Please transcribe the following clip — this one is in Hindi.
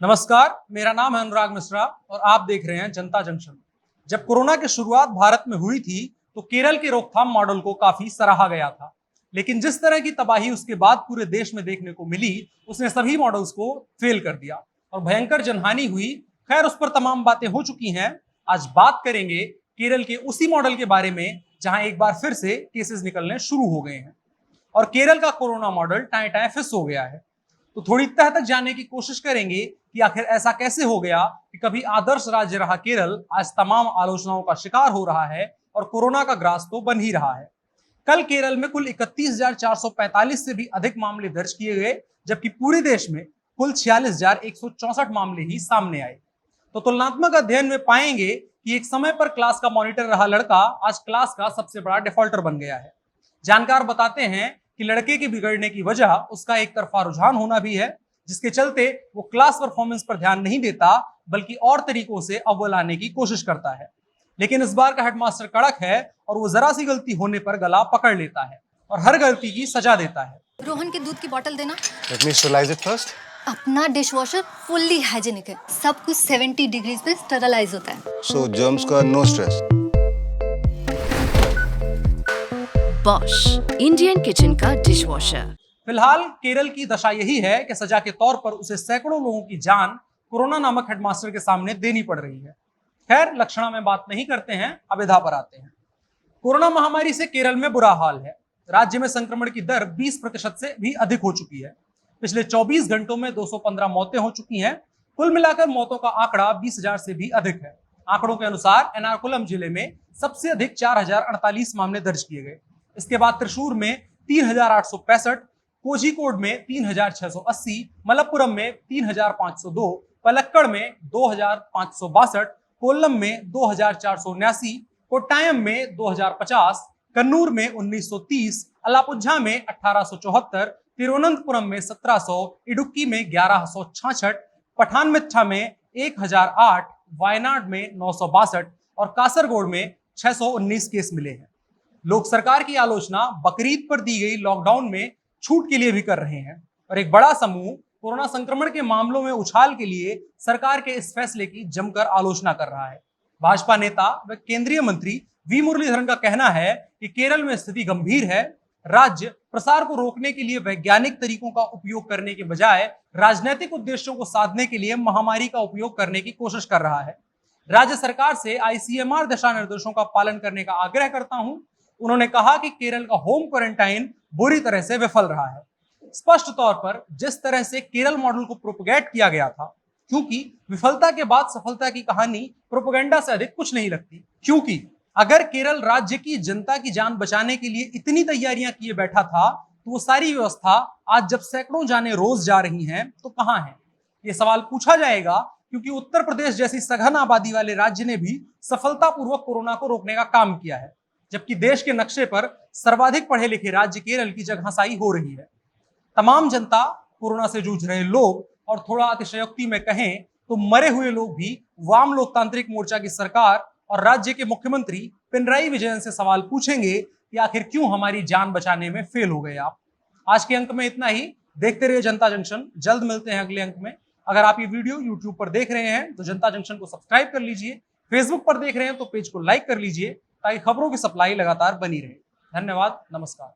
नमस्कार, मेरा नाम है अनुराग मिश्रा और आप देख रहे हैं जनता जंक्शन। जब कोरोना की शुरुआत भारत में हुई थी तो केरल के रोकथाम मॉडल को काफी सराहा गया था, लेकिन जिस तरह की तबाही उसके बाद पूरे देश में देखने को मिली, उसने सभी मॉडल्स को फेल कर दिया और भयंकर जनहानि हुई। खैर, उस पर तमाम बातें हो चुकी हैं। आज बात करेंगे केरल के उसी मॉडल के बारे में जहां एक बार फिर से केसेस निकलने शुरू हो गए हैं और केरल का कोरोना मॉडल टाए टाए फिस हो गया है। तो थोड़ी तह तक जानने की कोशिश करेंगे कि आखिर ऐसा कैसे हो गया कि कभी आदर्श राज्य रहा केरल आज तमाम आलोचनाओं का शिकार हो रहा है और कोरोना का ग्रास तो बन ही रहा है। कल केरल में कुल 31,445 से भी अधिक मामले दर्ज किए गए, जबकि पूरे देश में कुल 46,164 मामले ही सामने आए। तो तुलनात्मक अध्ययन में पाएंगे कि एक समय पर क्लास का मॉनिटर रहा लड़का आज क्लास का सबसे बड़ा डिफॉल्टर बन गया है। जानकार बताते हैं कि लड़के के बिगड़ने की वजह उसका एक तरफा रुझान होना भी है, जिसके चलते वो क्लास परफॉर्मेंस पर ध्यान नहीं देता बल्कि और तरीकों से अव्वल आने की कोशिश करता है। लेकिन इस बार का हेडमास्टर कड़क है और वो जरा सी गलती होने पर गला पकड़ लेता है और हर गलती की सजा देता है। रोहन के दूध की बोतल देना। Let me sterilize it first. अपना डिशवॉशर फुल्ली हाइजीनिक है, सब कुछ 70 डिग्रीज पे स्टरलाइज होता है। So germs का no stress. Bosch Indian kitchen का डिशवॉशर। फिलहाल केरल की दशा यही है कि सजा के तौर पर उसे सैकड़ों लोगों की जान कोरोना नामक हेडमास्टर के सामने देनी पड़ रही है। खैर, लक्षणा में बात नहीं करते हैं, अविधा पर आते हैं। कोरोना महामारी से केरल में बुरा हाल है। राज्य में संक्रमण की दर 20% से भी अधिक हो चुकी है। पिछले 24 घंटों में 215 मौतें हो चुकी हैं। कुल मिलाकर मौतों का आंकड़ा 20,000 से भी अधिक है। आंकड़ों के अनुसार एर्नाकुलम जिले में सबसे अधिक 4,048 मामले दर्ज किए गए। इसके बाद त्रिशूर में 3,865, कोझिकोड में 3,680, मलप्पुरम में 3,502, पलक्कड़ में 2,562, कोल्लम में 2,479, कोट्टायम में 2,050, कन्नूर में 1,930, अलापुझा में 1,874, तिरुवनंतपुरम में 1,700, इडुक्की में 1,166, पठानमथिट्टा में 1,008, वायनाड में 962 और कासरगोड में 619 केस मिले हैं। लोग सरकार की आलोचना बकरीद पर दी गई लॉकडाउन में छूट के लिए भी कर रहे हैं और एक बड़ा समूह कोरोना संक्रमण के मामलों में उछाल के लिए सरकार के इस फैसले की जमकर आलोचना कर रहा है। भाजपा नेता व केंद्रीय मंत्री वी मुरलीधरन का कहना है कि केरल में स्थिति गंभीर है। राज्य प्रसार को रोकने के लिए वैज्ञानिक तरीकों का उपयोग करने के बजाय राजनीतिक उद्देश्यों को साधने के लिए महामारी का उपयोग करने की कोशिश कर रहा है। राज्य सरकार से आईसीएमआर दिशा निर्देशों का पालन करने का आग्रह करता हूं। उन्होंने कहा कि केरल का होम क्वारंटाइन बुरी तरह से विफल रहा है। स्पष्ट तौर पर जिस तरह से केरल मॉडल को प्रोपेगेट किया गया था, क्योंकि विफलता के बाद सफलता की कहानी प्रोपेगेंडा से अधिक कुछ नहीं लगती। क्योंकि अगर केरल राज्य की जनता की जान बचाने के लिए इतनी तैयारियां किए बैठा था, तो वो सारी व्यवस्था आज जब सैकड़ों जानें रोज जा रही हैं तो कहां है? ये सवाल पूछा जाएगा, क्योंकि उत्तर प्रदेश जैसी सघन आबादी वाले राज्य ने भी सफलतापूर्वक कोरोना को रोकने का काम किया है, जबकि देश के नक्शे पर सर्वाधिक पढ़े लिखे राज्य केरल की जगहसाई हो रही है। तमाम जनता, कोरोना से जूझ रहे लोग और थोड़ा अतिशयोक्ति में कहें तो मरे हुए लोग भी वाम लोकतांत्रिक मोर्चा की सरकार और राज्य के मुख्यमंत्री पिनराई विजयन से सवाल पूछेंगे कि आखिर क्यों हमारी जान बचाने में फेल हो गए आप। आज के अंक में इतना ही। देखते रहिए जनता जंक्शन। जल्द मिलते हैं अगले अंक में। अगर आप ये वीडियो यूट्यूब पर देख रहे हैं तो जनता जंक्शन को सब्सक्राइब कर लीजिए। फेसबुक पर देख रहे हैं तो पेज को लाइक कर लीजिए, ताकि खबरों की सप्लाई लगातार बनी रहे। धन्यवाद, नमस्कार।